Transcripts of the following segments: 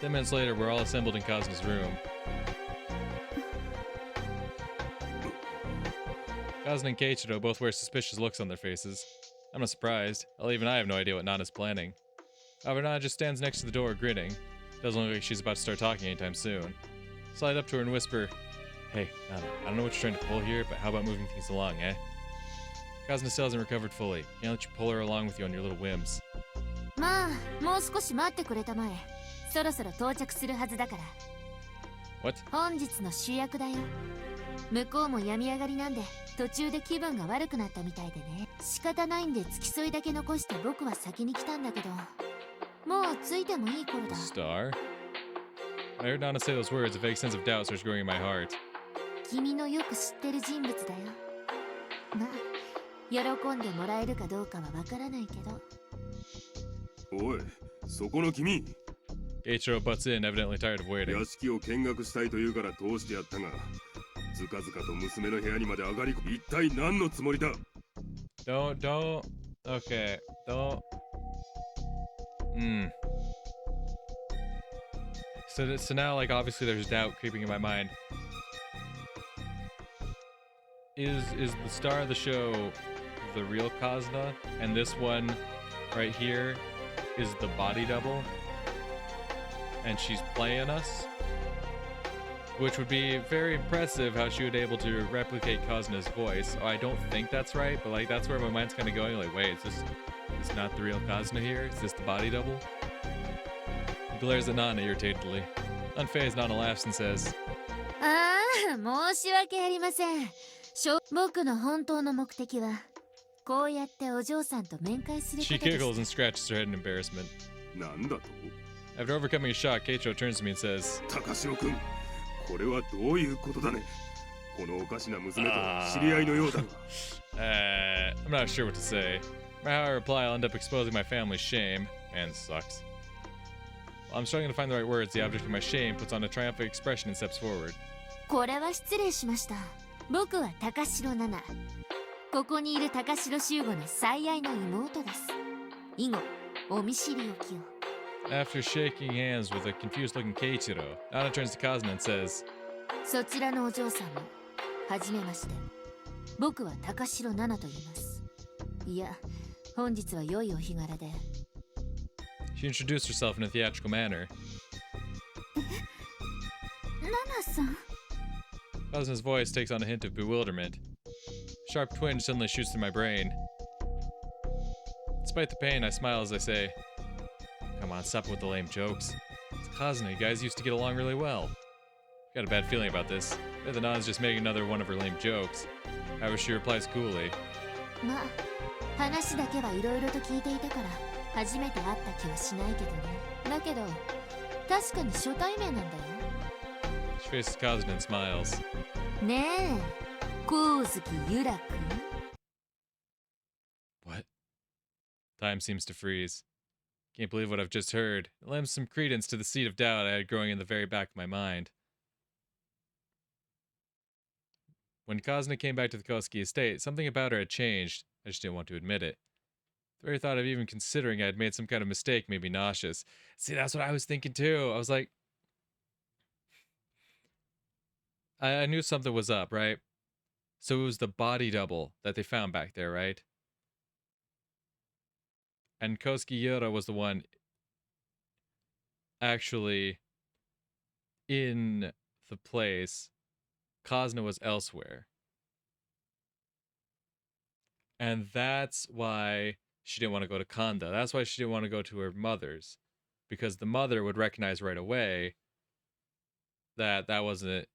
10 minutes later, we're all assembled in Kazuna's room. Kazuna and Keiichiro both wear suspicious looks on their faces. I'm not surprised. Hell, even I have no idea what Nana's planning. However, Nana just stands next to the door, grinning. Doesn't look like she's about to start talking anytime soon. Slide up to her and whisper, "Hey, Nana, I don't know what you're trying to pull here, but how about moving things along, eh?" Kazuna still hasn't recovered fully. Can't let you pull her along with you on your little whims. まあ、もう少し待ってくれたまえ。そろそろ到着するはずだから。What? 本日の主役だよ。向こうも病み上がりなんで、途中で気分が悪くなったみたいでね。仕方ないんで付き添いだけ残して僕は先に来たんだけど、もう着いてもいい頃だ。Star? When I heard Nana say those words, a vague sense of doubt starts growing in my heart. 君のよく知ってる人物だよ。まあ、喜んでもらえるかどうかはわからないけど。おい、そこの君。Keiichiro butts in, evidently tired of waiting. 屋敷を見学したいというから通してやったが、ずかずかと娘の部屋にまで上がり、一体何のつもりだ？ Don't, okay, don't. So now, like, obviously there's doubt creeping in my mind. Is the star of the show the real Kazuna, and this one right here is the body double, and she's playing us? Which would be very impressive how she would be able to replicate Kazuna's voice. Oh, I don't think that's right, but like that's where my mind's kind of going. Like, wait, is this not the real Kazuna here? Is this the body double? He glares at Nana irritatedly. Unfazed, Nana laughs and says, ああ、申し訳ありません。僕の本当の目的は、こうやってお嬢さんと面会すること She です。 giggles and scratches her head in embarrassment. なんだと？ After overcoming a shock, Keiichiro turns to me and says, 高城君、これはどういうことだね。このおかしな娘と知り合いのようだが。I'm not sure what to say. No matter how I reply, I'll end up exposing my family's shame. Man, this sucks. While I'm struggling to find the right words, the object of my shame puts on a triumphant expression and steps forward. これは失礼しました。僕は高城奈々。ここにいる高城修吾の最愛の妹です。以後、お見知りおきを。After shaking hands with a confused-looking Keiichiro, Nana turns to Kazuna and says, そちらのお嬢さんも、はじめまして。僕は高城奈々と言います。いや、本日は良いお日柄で。She introduced herself in a theatrical manner. 奈々さん Kazuna's voice takes on a hint of bewilderment. A sharp twinge suddenly shoots through my brain. Despite the pain, I smile as I say, "Come on, stop with the lame jokes. It's Kazuna, you guys used to get along really well." Got a bad feeling about this. I bet the Nana's just making another one of her lame jokes. However, she replies coolly. まあ、話だけはいろいろと聞いていたから、初めて会った気はしないけどね。だけど、確かに初対面なんだよ。She faces Kazuna and smiles. ねえ、光月ゆらくん。What? Time seems to freeze. Can't believe what I've just heard. It lends some credence to the seed of doubt I had growing in the very back of my mind. When Kazuna came back to the Kosuke estate, something about her had changed. I just didn't want to admit it. The very thought of even considering I had made some kind of mistake made me nauseous. See, that's what I was thinking too. I was like, I knew something was up, right? So it was the body double that they found back there, right? And Kosuke Yura was the one actually in the place. Kazuna was elsewhere. And that's why she didn't want to go to Kanda. That's why she didn't want to go to her mother's. Because the mother would recognize right away that that wasn't...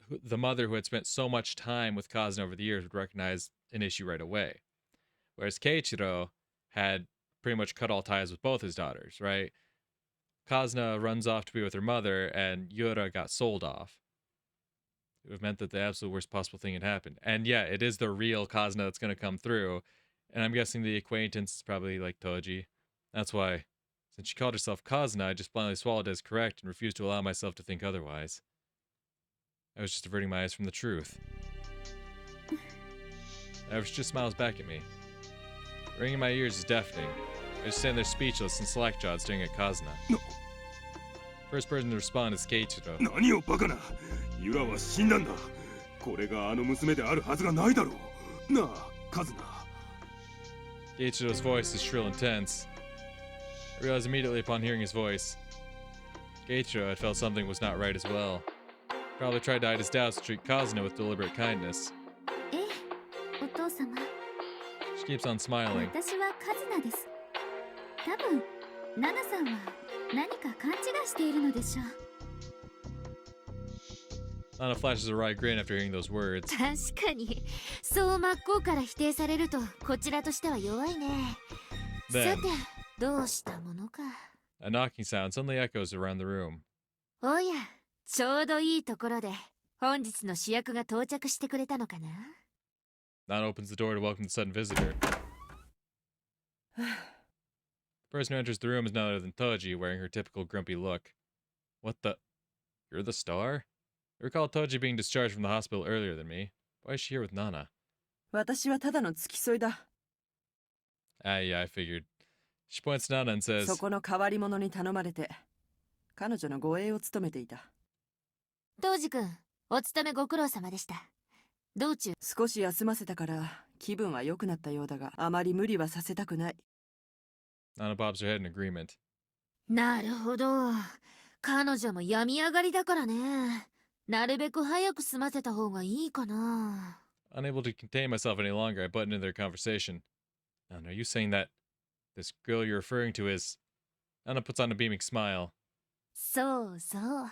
The mother who had spent so much time with Kazuna over the years would recognize an issue right away. Whereas Keiichiro had pretty much cut all ties with both his daughters, right? Kazuna runs off to be with her mother, and Yura got sold off. It would have meant that the absolute worst possible thing had happened. And yeah, it is the real Kazuna that's going to come through. And I'm guessing the acquaintance is probably like Toji. That's why, since she called herself Kazuna, I just blindly swallowed it as correct and refused to allow myself to think otherwise. I was just averting my eyes from the truth. Average just smiles back at me. The ring in my ears is deafening. I just stand there speechless and slack-jawed staring at Kazuna. First person to respond is Keiichiro. 何をバカな。ユラは死んだんだ。これがあの娘であるはずがないだろう。なあ、カズナ。Keiichiro's voice is shrill and tense. I realized immediately upon hearing his voice. Keiichiro had felt something was not right as well. Probably tried to hide his doubts to treat Kazuna with deliberate kindness. ええ、お父様。 She keeps on smiling. 私はカズナです。多分、ナナさんは何か勘違いしているのでしょう。 Nana flashes a wry grin after hearing those words. 確かに、そう真っ向から否定されるとこちらとしては弱いね。さ Then, て、どうしたものか。 a knocking sound suddenly echoes around the room. おや、ちょうどいいところで本日の主役が到着してくれたのかな。 Nana opens the door to welcome the sudden visitor. The person who enters the room is none other than Toji, wearing her typical grumpy look. What the? You're the star? I recall Toji being discharged from the hospital earlier than me. Why is she here with Nana? 私はただの付き添いだ。 Ah, yeah, I figured. She points to Nana and says, そこの変わり者に頼まれて、彼女の護衛を務めていた。当時くん、お勤めご苦労様でした。道中、少し休ませたから気分は良くなったようだが、あまり無理はさせたくない。Nana bobs her head in agreement. なるほど。彼女も病み上がりだからね。なるべく早く済ませた方がいいかな。 Unable to contain myself any longer, I button into their conversation. Nana, are you saying that this girl you're referring to is... Nana puts on a beaming smile. そうそう。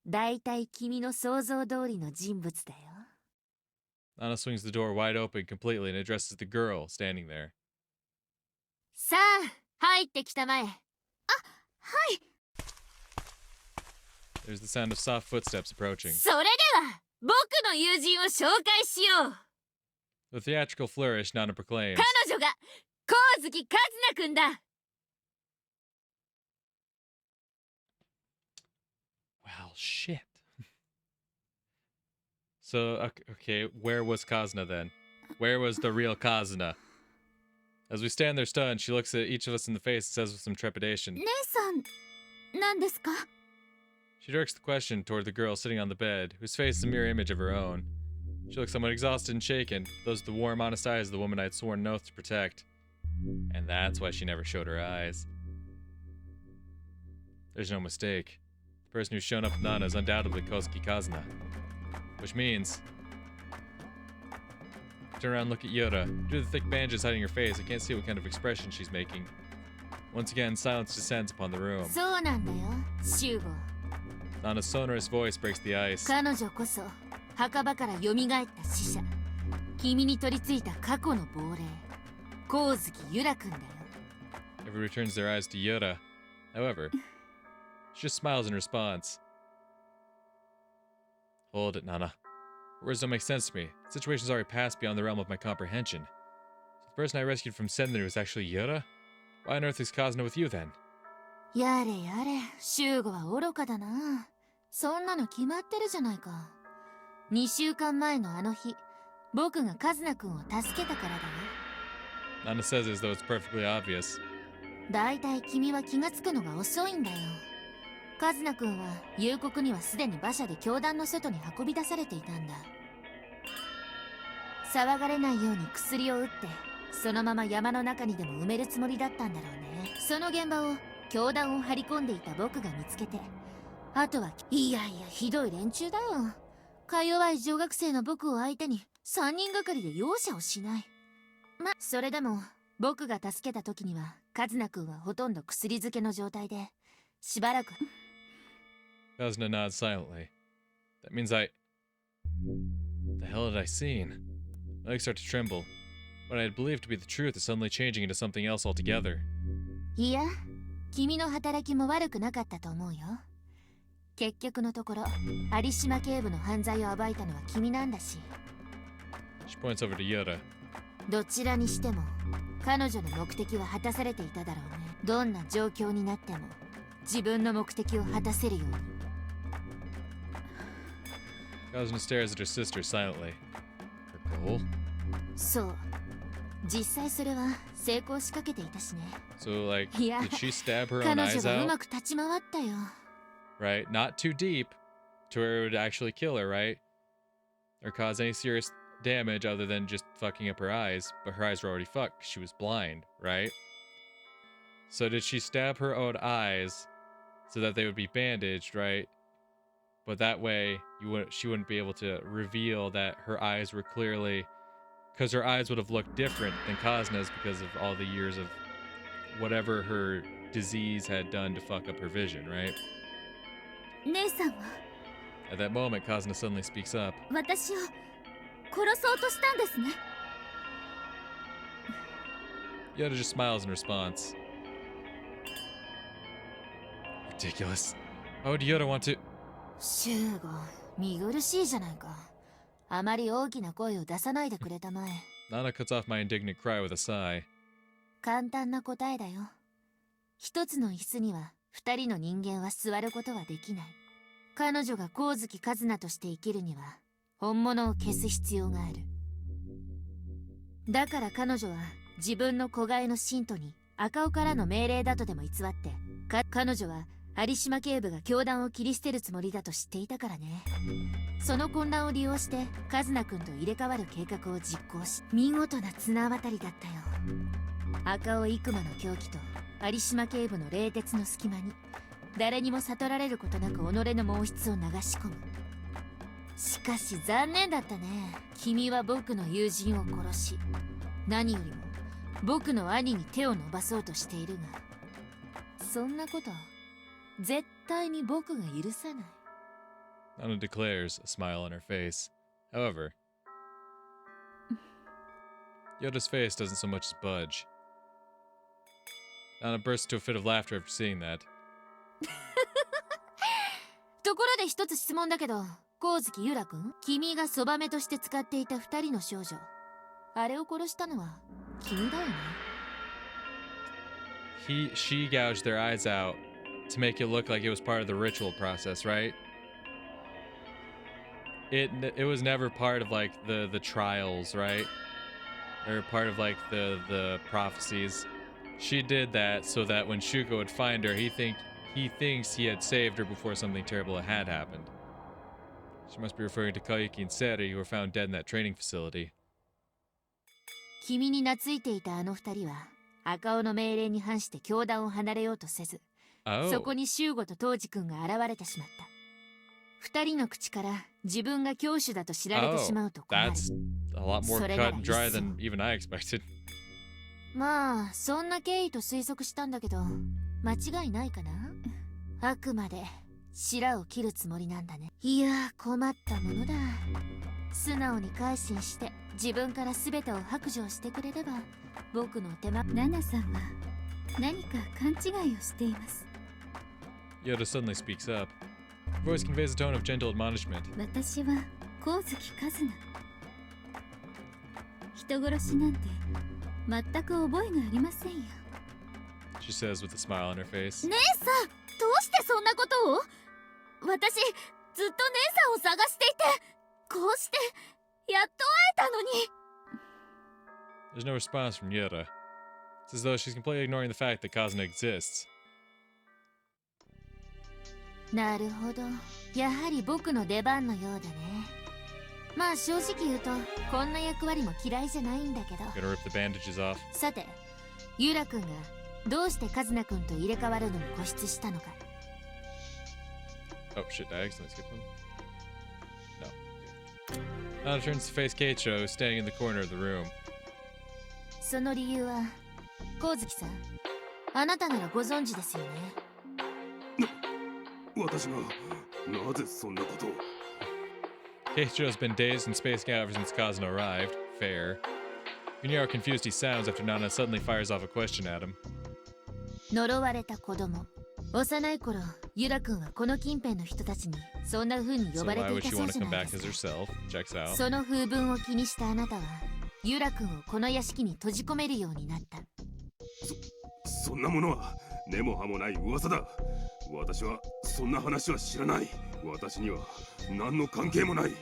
だいたい君の想像通りの人物だよ。 Nana swings the door wide open completely and addresses the girl standing there. さあ、入ってきたまえ。あ、はい。 There's the sound of soft footsteps approaching. それでは、僕の友人を紹介しよう。 With a theatrical flourish, Nana proclaims, 彼女が、光月和奈くんだ。 Well, shit. So, okay, where was Kazuna then? Where was the real Kazuna? As we stand there stunned, she looks at each of us in the face and says with some trepidation. 姉さん、何ですか？ She directs the question toward the girl sitting on the bed, whose face is a mirror image of her own. She looks somewhat exhausted and shaken, those are the warm, honest eyes of the woman I had sworn an oath to protect. And that's why she never showed her eyes. There's no mistake. The person who's shown up with Nana is undoubtedly Kosuke Kazuna. Which means... Turn around and look at Yoda. Due to the thick bandages hiding her face, I can't see what kind of expression she's making. Once again, silence descends upon the room. そうなんだよ、シュウゴ。 Nana's sonorous voice breaks the ice. 彼女こそ墓場から蘇った死者。君に取り付いた過去の亡霊。光月ゆらくんだよ。 Everyone returns their eyes to Yoda. However, she just smiles in response. Hold it, Nana. Words don't make sense to me. The situation's already passed beyond the realm of my comprehension. So the person I rescued from Sendner was actually Yoda? Why on earth is Kazuna with you then? やれやれ、シュウゴは愚かだな。そんなの決まってるじゃないか。2週間前のあの日、僕がカズナ君を助けたからだよ。 Nana says as though it's perfectly obvious. だいたい君は気がつくのが遅いんだよ。カズナ君は夕刻にはすでに馬車で教団の外に運び出されていたんだ。騒がれないように薬を打ってそのまま山の中にでも埋めるつもりだったんだろうね。その現場を教団を張り込んでいた僕が見つけて、あとはいやいやひどい連中だよ。か弱い女学生の僕を相手に3人がかりで容赦をしない。ま、それでも僕が助けた時にはカズナ君はほとんど薬漬けの状態で、しばらく。 Kazuna nods silently. That means I... The hell had I seen? My legs start to tremble. What I had believed to be the truth is suddenly changing into something else altogether. いや、君の働きも悪くなかったと思うよ。結局のところ、有島警部の犯罪を暴いたのは君なんだし。 She points over to Yoda. どちらにしても、彼女の目的は果たされていただろうね。どんな状況になっても、自分の目的を果たせるように。 Kazuna stares at her sister silently. Her goal? そう。実際それは成功しかけていたしね。 So, like, いや、 did she stab her 彼 own 女 eyes はう out? まく立ち回ったよ。right? Not too deep to where it would actually kill her, right? Or cause any serious damage other than just fucking up her eyes. But her eyes were already fucked 'cause she was blind, right? So did she stab her own eyes so that they would be bandaged, right? But that way she wouldn't be able to reveal that her eyes were clearly, because her eyes would have looked different than Kazna's because of all the years of whatever her disease had done to fuck up her vision, right? 姉さんは At that moment, Kazna suddenly speaks up. 私を殺そうとしたんですね。 Yoda just smiles in response. Ridiculous. Why would Yoda want to... シューゴ、見苦しいじゃないか。あまり大きな声を出さないでくれたまえ。 Nana cuts off my indignant cry with a sigh. 簡単な答えだよ。一つの椅子には二人の人間は座ることはできない。彼女が光月一菜として生きるには本物を消す必要がある。だから彼女は自分の子飼いの信徒に赤尾からの命令だとでも偽って彼女は有島警部が教団を切り捨てるつもりだと知っていたからね。その混乱を利用して一菜君と入れ替わる計画を実行し、見事な綱渡りだったよ。赤尾幾馬の狂気と有島警部の冷徹の隙間に誰にも悟られることなく己の毛筆を流し込む。しかし残念だったね。君は僕の友人を殺し、何よりも僕の兄に手を伸ばそうとしているが、そんなこと絶対に僕が許さない。 Nana declares, a smile on her face. However, Yoda's face doesn't so much as budge. Nana bursts into a fit of laughter after seeing that. ところで一つ質問だけど、光月ゆらくん、君がそばめとして使っていた二人の少女、あれを殺したのは君だよね。 She gouged their eyes out to make it look like it was part of the ritual process, right? It was never part of like the trials, right? Or part of like the prophecies. She did that so that when Shuko would find her, he thinks he had saved her before something terrible had happened. She must be referring to Kayuki and Seri, who were found dead in that training facility. 君に懐いていたあの二人は赤尾の命令に反して教団を離れようとせず、そこに修吾と東司君が現れてしまった。二人の口から自分が教主だと知られてしまうと困る。 That's a lot more cut and dry than even I expected. まあそんな経緯と推測したんだけど、間違いないかな。あくまで白を切るつもりなんだね。いや困ったものだ。素直に改心して自分から全てを白状してくれれば僕の手間。ナナさんは何か勘違いをしています。 Yoda suddenly speaks up. Her voice conveys a tone of gentle admonishment. 私は光月一菜。人殺しなんて全く覚えがありませんよ。 She says with a smile on her face. 姉さん、どうしてそんなことを？私ずっと姉さんを探していて、こうしてやっと会えたのに。 There's no response from Yoda. It's as though she's completely ignoring the fact that Kazna exists. なるほど、やはり僕の出番のようだね。まあ正直言うとこんな役割も嫌いじゃないんだけど。 Gonna rip the bandages off. さて、ゆらくんがどうしてカズナくんと入れ替わるのに固執したのか。 Oh shit, did I accidentally skip one? No. Nana turns to face Keiichiro, who's standing in the corner of the room. その理由は光月さん、あなたならご存知ですよね。私がなぜそんなことを。 Keiichiro's been dazed and spaced out ever since Kazna arrived. Fair. You can hear how confused he sounds after Nana suddenly fires off a question at him. 呪われた子供。幼い頃、ゆらくんはこの近辺の人たちにそんな風に呼 So ばれ why てい would た she そう want to じゃ come ない back で as すか。 herself? Checks out. その風文を気にしたあなたは、ゆらくんをこの屋敷に閉じ込めるようになった。そんなものは根も葉もない噂だ。私はそんな話は知らない。私には何の関係もない。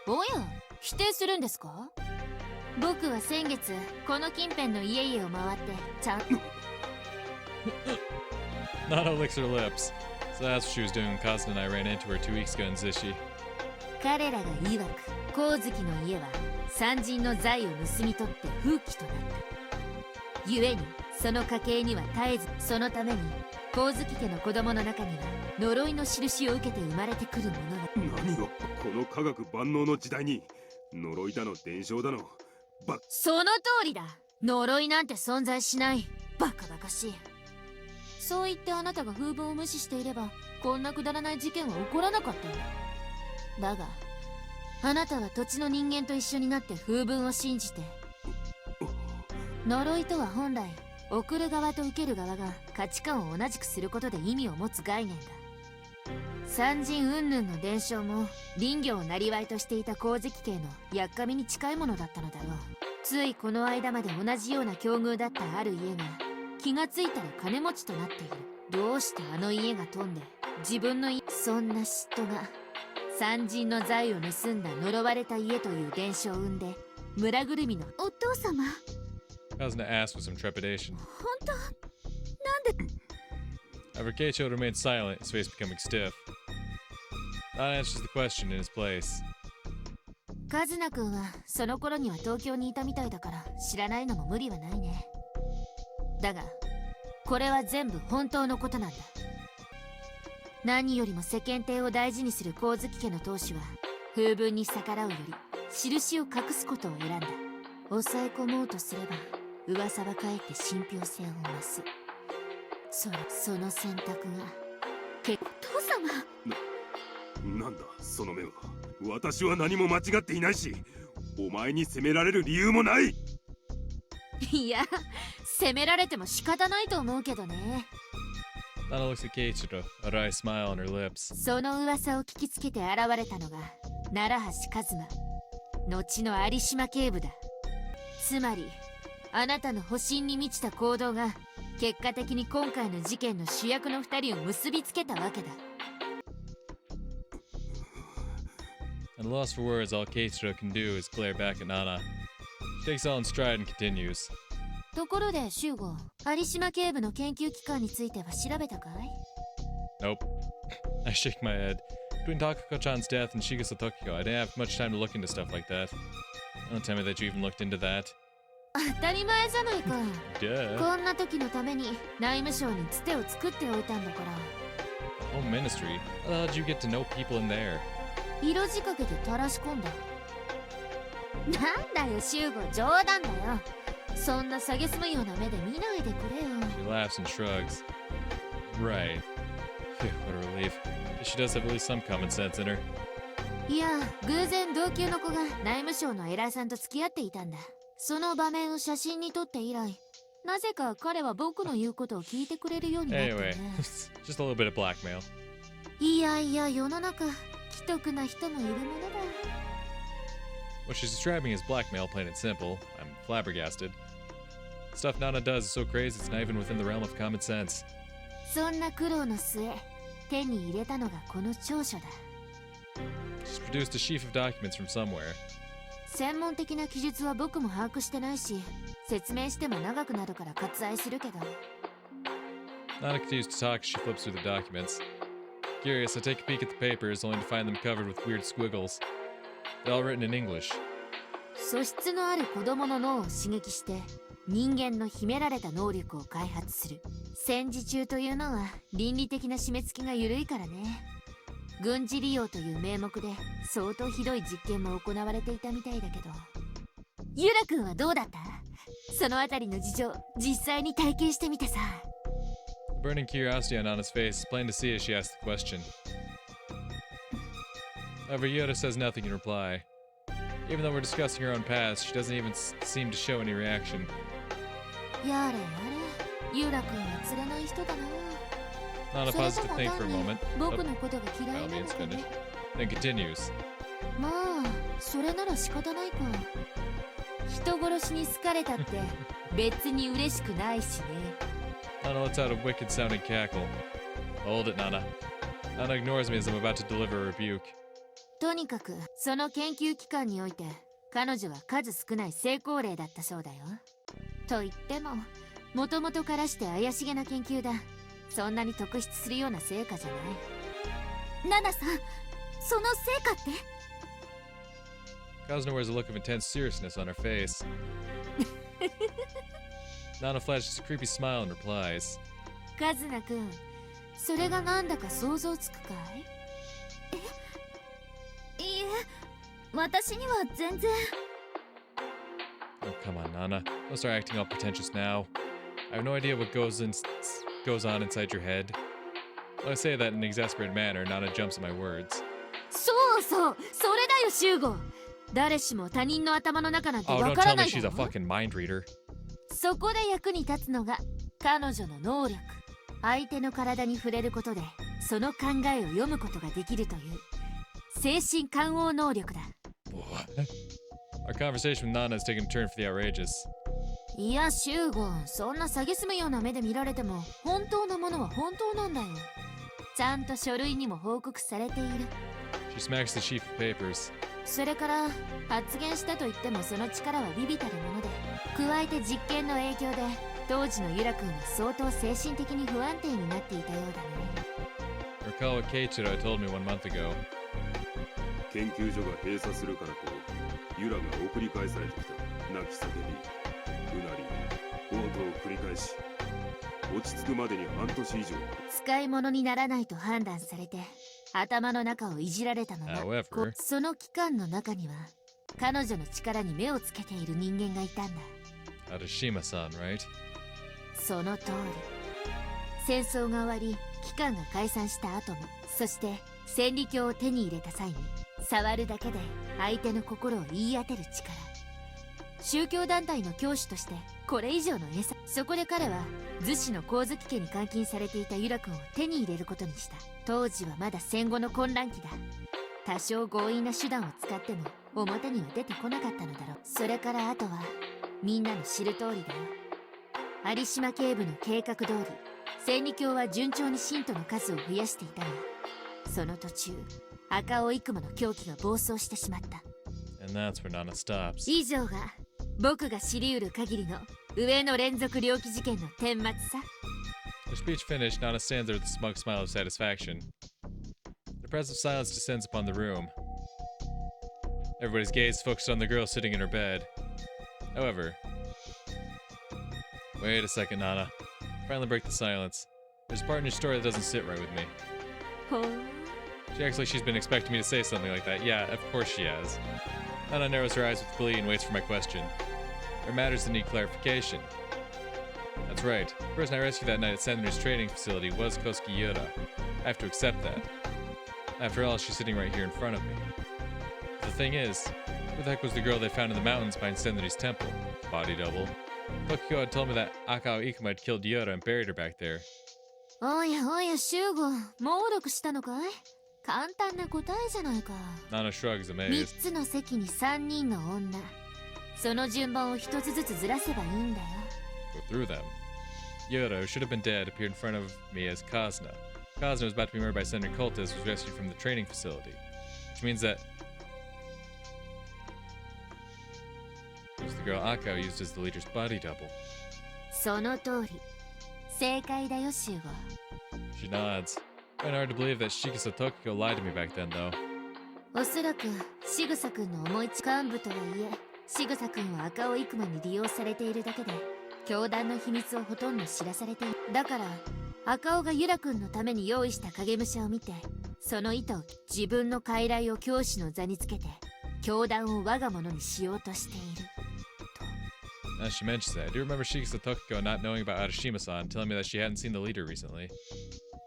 おや、否定するんですか？僕は先月この近辺の家々を回ってちゃん Nana licks her lips. So that's what she was doing when Kazuna and I ran into her 2 weeks ago in Zishi. 彼らが曰く光月の家は山人の財を盗み取って風紀となった。故にその家系には絶えず、そのために光月家の子供の中には呪いの印を受けて生まれてくる者が。何を、この科学万能の時代に呪いだの伝承だのその通りだ。呪いなんて存在しない。バカバカしい。そう言ってあなたが風聞を無視していればこんなくだらない事件は起こらなかったんだ。だがあなたは土地の人間と一緒になって風聞を信じて。呪いとは本来送る側と受ける側が価値観を同じくすることで意味を持つ概念だ。山人云々の伝承も林業を生業としていた光月系のやっかみに近いものだったのだろう。ついこの間まで同じような境遇だったある家が気がついたら金持ちとなっている。どうしてあの家が飛んで自分のそんな嫉妬が山人の財を盗んだ呪われた家という伝承を生んで村ぐるみの。お父様。 Kazuna asked with some trepidation. 本当なんで。 However, Keiichiro remained silent, his face becoming stiff. Nana answers the question in his place. カズナ君はその頃には東京にいたみたいだから知らないのも無理はないね。だがこれは全部本当のことなんだ。何よりも世間体を大事にする光月家の当主は風聞に逆らうより印を隠すことを選んだ。抑え込もうとすれば噂はかえって信憑性を増す。その選択がお父様。なんだその目は。私は何も間違っていないし、お前に責められる理由もない。いや、責められても仕方ないと思うけどね。Nana looks at Keiichiro, a wry smile on her lips. その噂を聞きつけて現れたのが奈良橋一馬、後の有島警部だ。つまりあなたの保身に満ちた行動が結果的に今回の事件の主役の2人を結びつけたわけだ。At a loss for words, all Keiichiro can do is glare back at Nana. She takes all in stride and continues. ところで修吾、有島警部の研究機関については調べたかい？ Nope. I shake my head. Between Takako-chan's death and Shigasa Tokiko, I didn't have much time to look into stuff like that. Don't tell me that you even looked into that. 当たり前じゃないか。Duh. こんな時のために内務省につてを作っておいたんだから。Home Ministry? How the hell did you get to know people in there? 色仕掛けて垂らし込んだ。なんだよ修吾、冗談だよ。そんな蔑むような目で見ないでくれよ。 She laughs and shrugs. Right. Phew, what a relief. She does have at least some common sense in her. いや、偶然同級の子が内務省の偉いさんと付き合っていたんだ。その場面を写真に撮って以来、なぜか彼は僕の言うことを聞いてくれるようになってね。 Anyway, just a little bit of blackmail. いやいや、世の中既得な人もいるものだ。 What she's describing is blackmail, plain and simple. I'm flabbergasted. Stuff Nana does is so crazy it's not even within the realm of common sense. そんな苦労の末、手に入れたのがこの調書だ。 She's produced a sheaf of documents from somewhere. 専門的な記述は僕も把握してないし、説明しても長くなるから割愛するけど。 Nana continues to talk as she flips through the documents. Curious, I take a peek at the papers, only to find them covered with weird squiggles. They're all written in English. 素質のある子供の脳を刺激して人間の秘められた能力を開発する。戦時中というのは倫理的な締め付けが緩いからね。軍事利用という名目で相当ひどい実験も行われていたみたいだけど。ユラ君はどうだった？そのあたりの事情、実際に体験してみてさ。 The burning curiosity on Nana's face is plain to see as she asks the question. However, Yoda says nothing in reply. Even though we're discussing her own past, she doesn't even seem to show any reaction. やれやれ、ユラ君は釣れない人だな。 Nana pauses to think for a moment. 僕のことが嫌 By い all なの means かね。 finished. Then continues. まあ、それなら仕方ないか。人殺しに好かれたって別に嬉しくないしね。 Nana lets out a wicked sounding cackle. Hold it, Nana. Nana ignores me as I'm about to deliver a rebuke. とにかくその研究機関において彼女は数少ない成功例だったそうだよ。と言ってももともとからして怪しげな研究だ。そんなに特筆するような成果じゃない。ナナさん、その成果って？ Kazuna wears a look of intense seriousness on her face. Nana flashes a creepy smile and replies. カズナ君、それがなんだか想像つくかい？いいえ、私には全然。Oh, come on, Nana. Don't start acting all pretentious now. I have no idea what goes on inside your head. When I say that in an exasperated manner, Nana jumps at my words. そうそう、それだよ、シュウゴ。誰しも他人の頭の中なんて Oh, わ don't から tell な me いだ she's a ろ。 fucking mind reader. そこで役に立つのが彼女の能力。相手の体に触れることでその考えを読むことができるという精神感応能力だ。 What? Our conversation with Nana has taken a turn for the outrageous. いや、シュウゴ、そんな蔑むような目で見られても本当のものは本当なんだよ。ちゃんと書類にも報告されている。 She smacks the sheaf of papers. それから発言したといってもその力は微々たるもので、加えて実験の影響で当時のユラ君は相当精神的に不安定になっていたようだね。 Recall what Keiichiro told me 1 month ago. 研究所が閉鎖するからとユラが送り返されてきた。泣き叫び、うなり、嘔吐を繰り返し、落ち着くまでに半年以上。使い物にならないと判断されて頭の中をいじられたのだ。 However, その期間の中には彼女の力に目をつけている人間がいたんだ。 Arashima-san, right? その通り。戦争が終わり機関が解散した後も、そして千里鏡を手に入れた際に触るだけで相手の心を言い当てる力。宗教団体の教師としてこれ以上の餌。そこで彼は逗子の光月家に監禁されていたユラ君を手に入れることにした。当時はまだ戦後の混乱期だ。多少強引な手段を使っても表には出てこなかったのだろう。それからあとはみんなの知る通りだよ。有島警部の計画通り千里鏡は順調に信徒の数を増やしていたが、その途中赤尾幾馬の狂気が暴走してしまった。 And that's where Nana stops. 以上が僕が知り得る限りの上の連続猟奇事件の顛末さ。 Her speech finished, Nana stands there with a smug smile of satisfaction. The oppressive silence descends upon the room. Everybody's gaze focused on the girl sitting in her bed. However, wait a second, Nana. Finally break the silence. There's a part in your story that doesn't sit right with me. ほう。 She acts like she's been expecting me to say something like that. Yeah, of course she has. Nana narrows her eyes with glee and waits for my question. There are matters that need clarification. That's right. The person I rescued that night at Senator's training facility was Kosuke Yura. I have to accept that. After all, she's sitting right here in front of me. The thing is, who the heck was the girl they found in the mountains behind Senator's temple? Body double. Tokiko had told me that Akao Ikuma had killed Yura and buried her back there. おやおや、シュウゴ、猛毒したのかい？簡単な答えじゃないか。 Nana shrugs, 3 amazed. つの席に3人の女。その順番を1つずつずらせばいいんだよ。 Go through them. Yura, who should have been dead, appeared in front of me as Kazna. Kazna was about to be murdered by Senator Cultus, was rescued from the training facility. Which means that it was the girl Akao used as the leader's body double. その通り。正解だよ、シュウゴ。 She nods. Kind of hard to believe that Shikisa Tokiko lied to me back then, though. おそらくシグサ君の思いつ幹部とはいえ、シグサ君は赤尾幾馬に利用されているだけで教団の秘密をほとんど知らされている。だから赤尾がユラ君のために用意した影武者を見て、その意図を自分の傀儡を教師の座につけて教団を我が物にしようとしている。 Now she mentions that, I do remember Shikisa Tokiko not knowing about Arashima-san, telling me that she hadn't seen the leader recently.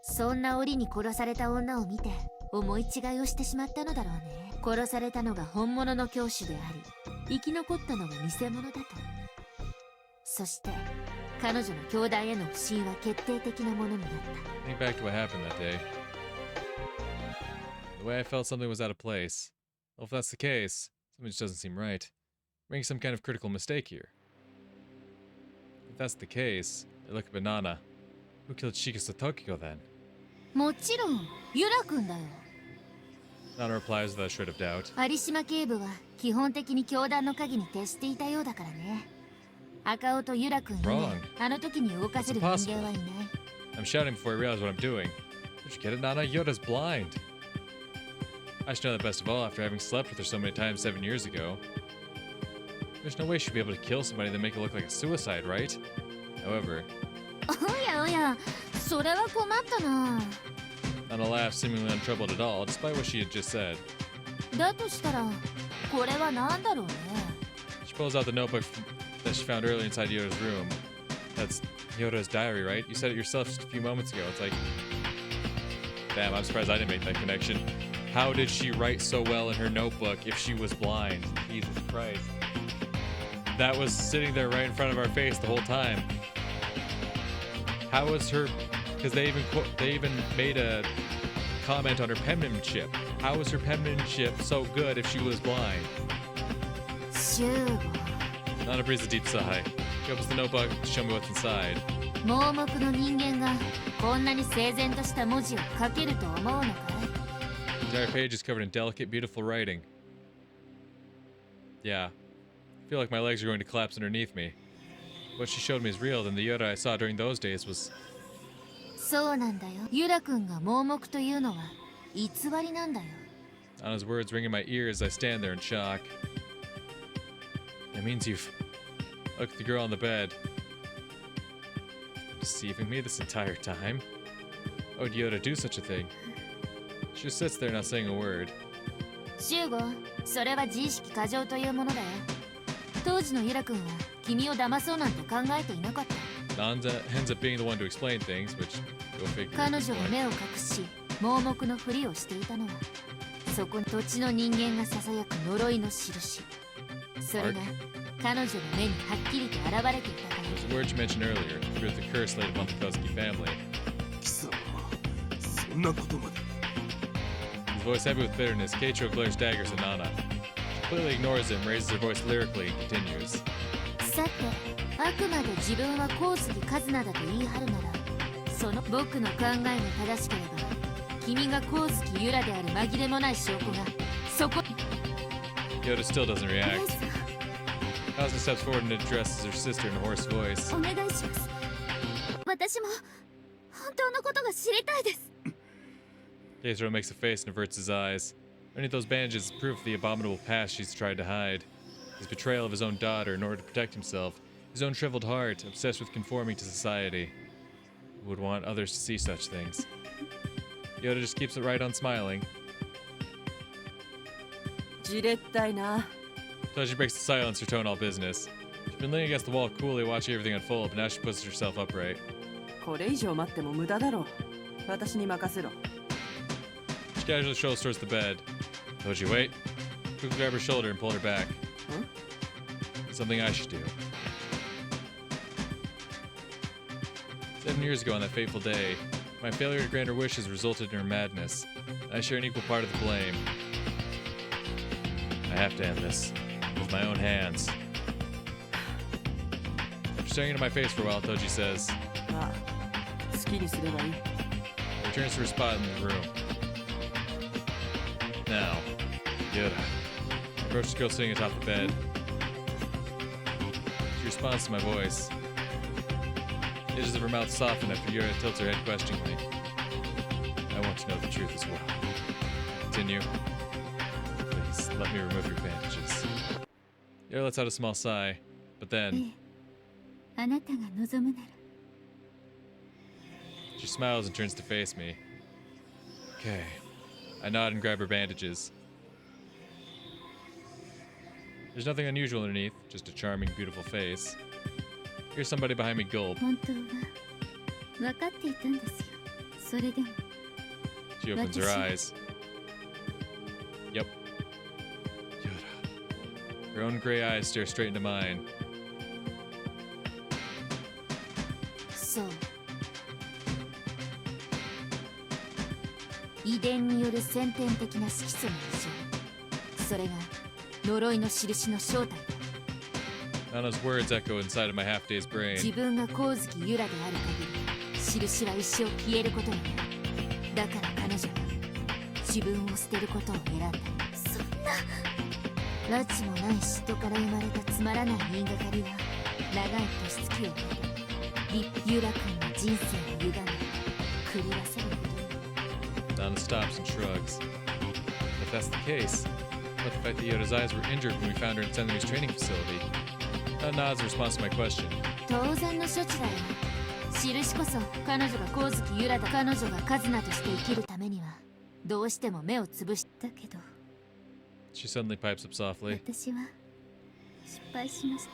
そんな折に殺された女を見て思い違いをしてしまったのだろうね。殺されたのが本物の教師であり、生き残ったのが偽物だと。そして彼女の教団への不信は決定的なものになった。 Think back to what happened that day. The way I felt something was out of place. Well, if that's the case, something just doesn't seem right. We're making some kind of critical mistake here. If that's the case, I look at Banana. Who killed Shikisa Tokiko then? もちろんユラ君だよ。 Nana replies without a shred of doubt. 有島警部は基本的に教団の鍵に徹していたようだからね。赤尾とユラ君以外、あの時に動かせる人間はいない。I'm shouting before I realize what I'm doing. Don't you get it, Nana? Yoda's blind. I should know that best of all after having slept with her so many times 7 years ago. There's no way she'd be able to kill somebody that make it look like a suicide, right? However, おやおや、それは困ったな。 Nana laughed, seemingly untroubled at all, despite what she had just said. だとしたら、これは何だろうね。 She pulls out the notebook that she found earlier inside Yoda's room. That's Yoda's diary, right? You said it yourself just a few moments ago. It's like, damn, I'm surprised I didn't make that connection. How did she write so well in her notebook if she was blind? Jesus Christ. That was sitting there right in front of our face the whole time. How was her... Because they even made a comment on her penmanship. How was her penmanship so good if she was blind? シューゴ。 Nana breathes a deep sigh. She opens the notebook to show me what's inside. 盲目の人間がこんなに整然とした文字を書けると思うのかい？ The entire page is covered in delicate, beautiful writing. Yeah. I feel like my legs are going to collapse underneath me. What she showed me is real, and the Yoda I saw during those days was... そうなんだよ。ユラ君が盲目というのは偽りなんだよ。 Anna's words ring in my ears as I stand there in shock. That means you've... Look at the girl on the bed. Deceiving me this entire time? How would Yoda do such a thing? She just sits there not saying a word. シューゴ、それは自意識過剰というものだよ。当時のユラ君は君を騙そうなんて考えていなかった。 Nanda ends up being the one to explain things, which, go figure. 彼女が目を隠し、盲目のふりをしていたのは、そこに土地の人間が囁く呪いの印。それが彼女の目にはっきりと現れていたから。 It was a word you mentioned earlier, through the curse laid upon the Kozuki family. 貴様、そんなことまで。 His voice heavy with bitterness, Keiichiro glares daggers at Nana. She completely ignores him, raises her voice lyrically, and continues. さて、あくまで自分は光月一奈だと言い張るなら、その僕の考えが正しければ、君が光月由良である紛れもない証拠がそこ。 Yoda still doesn't お react. 姉さん、 Kazuka steps forward and addresses her sister in a hoarse voice. お願いします。私も本当のことが知りたいです。 Keiichiro makes a face and averts his eyes. Underneath those bandages is proof of the abominable past she's tried to hide. His betrayal of his own daughter in order to protect himself. His own shriveled heart, obsessed with conforming to society. Who would want others to see such things? Yoda just keeps it right on smiling. じれったいな。 So she breaks the silence, her tone all business. She's been leaning against the wall coolly watching everything unfold, but now she puts herself upright. これ以上待っても無駄だろう。私に任せろ。 She casually strolls towards the bed. Toji, wait. Quickly grab her shoulder and pull her back. Huh? Something I should do. 7 years ago on that fateful day, my failure to grant her wishes resulted in her madness. I share an equal part of the blame. I have to end this. With my own hands. After staring into my face for a while, Toji says, まあ、好きにすればいい。 returns to her spot in the room. Now, Yoda. Approaches the girl sitting atop the bed. She responds to my voice. The edges of her mouth soften after Yoda tilts her head questioningly. I want to know the truth as well. Continue. Please, let me remove your bandages. Yoda lets out a small sigh, but then あなたが望むなら。 she smiles and turns to face me. Okay. I nod and grab her bandages. There's nothing unusual underneath, just a charming, beautiful face. Here's somebody behind me gulp. 本当は分かっていたんですよ。それでも。 She opens her eyes. Yep. Yoda. Her own gray eyes stare straight into mine. そう。遺伝による先天的な色素の異常。それが呪いの印の正体だ。 Nana's words echo inside of my half-dazed 自 brain. 分が光月由良である限り、印は一生消えることになる。だから彼女は自分を捨てることを選んだ。そんな。拉致もない嫉妬から生まれたつまらない言いがかりは長い年月を経てユラ君の人生を歪め狂わせることに。 Nana stops and shrugs. If that's the case, what the fact that Yoda's eyes were injured when we found her in Senri's training facility? That nods in response to my question. 当然の処置だよ。印こそ彼女が光月ユラだ。彼女がカズナとして生きるためにはどうしても目をつぶしたけど、 She suddenly pipes up softly. 私は失敗しました。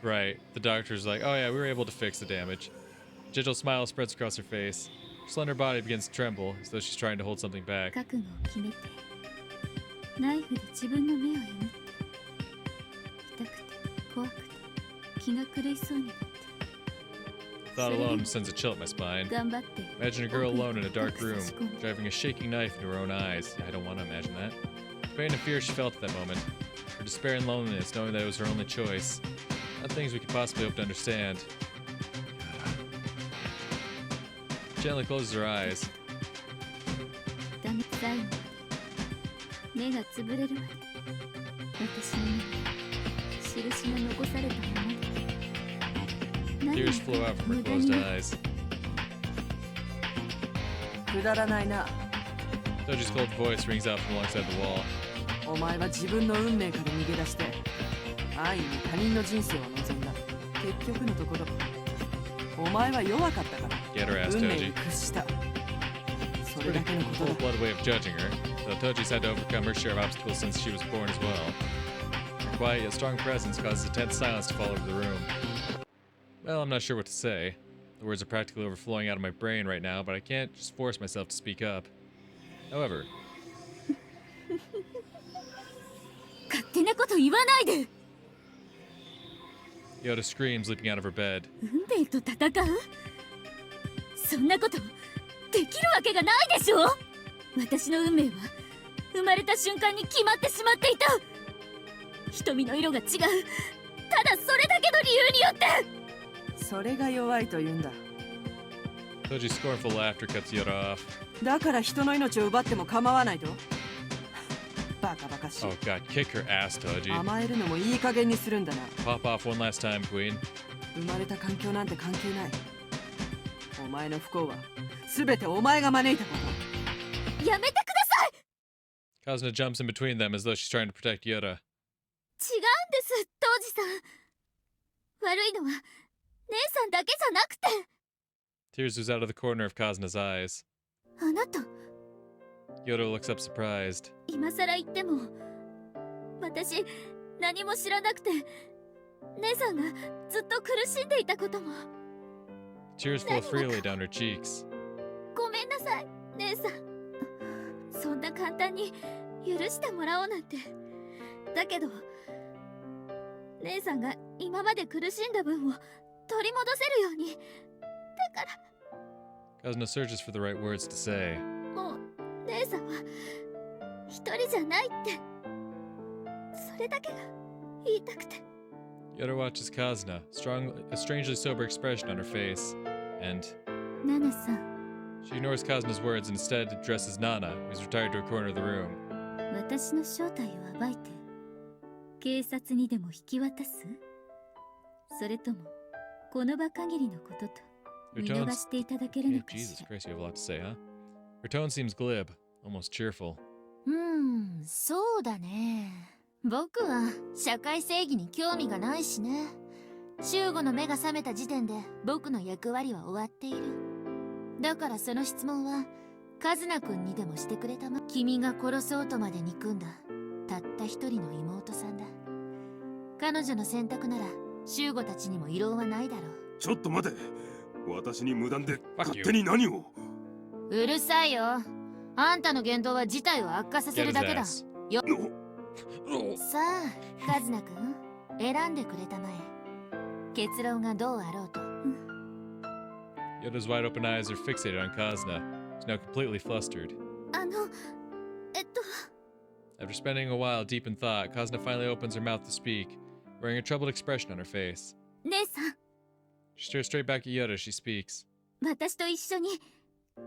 Right. The doctor's like, oh yeah, we were able to fix the damage. A gentle smile spreads across her face. Her slender body begins to tremble, as though she's trying to hold something back. 覚悟を決めてナイフで自分の目をやめて、痛くて怖くて気が狂いそうになって、 Thought alone sends a chill up my spine. 頑張って Imagine a girl alone in a dark room, driving a shaking knife into her own eyes. I don't want to imagine that. The pain and fear she felt at that moment. Her despair and loneliness, knowing that it was her only choice. Not things we could possibly hope to understand. Gently closes her eyes. ダメ、最後まで目がつぶれるまで私の目に印が残されたままで。 Tears flow out from her closed eyes. くだらないな。 Toji's cold voice rings out from alongside the wall. お前は自分の運命から逃げ出して安易に他人の人生を望んだ。結局のところお前は弱かったから Get her ass, 運命 Toji. に屈した。そ Pretty れだけのことだ。 cold-blooded way of judging her, though Toji's had to overcome her share of obstacles since she was born as well. Her quiet yet strong presence causes a tense silence to fall over the room. Well, I'm not sure what to say. The words are practically overflowing out of my brain right now, but I can't just force myself to speak up. However, 勝手なこと言わないで。 Yoda screams, leaping out of her bed. 運命と戦う？そんなことできるわけがないでしょ。私の運命は生まれた瞬間に決まってしまっていた。瞳の色が違う、ただそれだけの理由によって。それが弱いと言うんだ。 Toji's scornful laughter cuts Yoda off. だから人の命を奪っても構わないと。バカバカしい。 Oh god, kick her ass, Toji. 甘えるのもいい加減にするんだな。 Pop off one last time, Queen. 生まれた環境なんて関係ない。お前の不幸は全てお前が招いたこと。やめてください。 Kazuna jumps in between them as though she's trying to protect Yoda. 違うんです、当時さん。悪いのは姉さんだけじゃなくて。 Tears ooze out of the corner of Kazuna's eyes. あなた、 Yoda looks up surprised. 今さら言っても私何も知らなくて、姉さんがずっと苦しんでいたことも。 Tears flow freely down her cheeks. ごめんなさい、姉さん。そんな簡単に許してもらおうなんて。だけど姉さんが今まで苦しんだ分を取り戻せるように。だから Kazuna searches for the right words to say. もう姉さんは一人じゃないって、それだけが言いたくて。 Yoda watches Kazuna, a strangely sober expression on her face, and ナナさん、 she ignores Kazuna's words and instead addresses Nana, who's retired to a corner of the room. 私の正体を暴いて警察にでも引き渡す？それともこの場限りのことと Her 見 tone's... 逃していただけるの Yeah, かし Jesus ら。 Christ, you have a lot to say, huh? Her tone seems glib, almost cheerful. そうだね。僕は社会正義に興味がないしね。修吾の目が覚めた時点で僕の役割は終わっている。だからその質問はカズナ君にでもしてくれたま。君が殺そうとまで憎んだたった一人の妹さんだ。彼女の選択なら修吾たちにも異論はないだろう。ちょっと待て。私に無断で Fuck 勝 you. 手に何を。うるさいよ。あんたの言動は事態を悪化させ Get る his だけだ。 ass. さあ、カズナ君、選んでくれたまえ。結論がどうあろうと。Yoda's wide open eyes are fixated on Kazuna, who's now completely flustered. えっと、 After spending a while deep in thought, Kazuna finally opens her mouth to speak, wearing a troubled expression on her face. 姉さん、 She stares straight back at Yoda as she speaks. 私と一緒に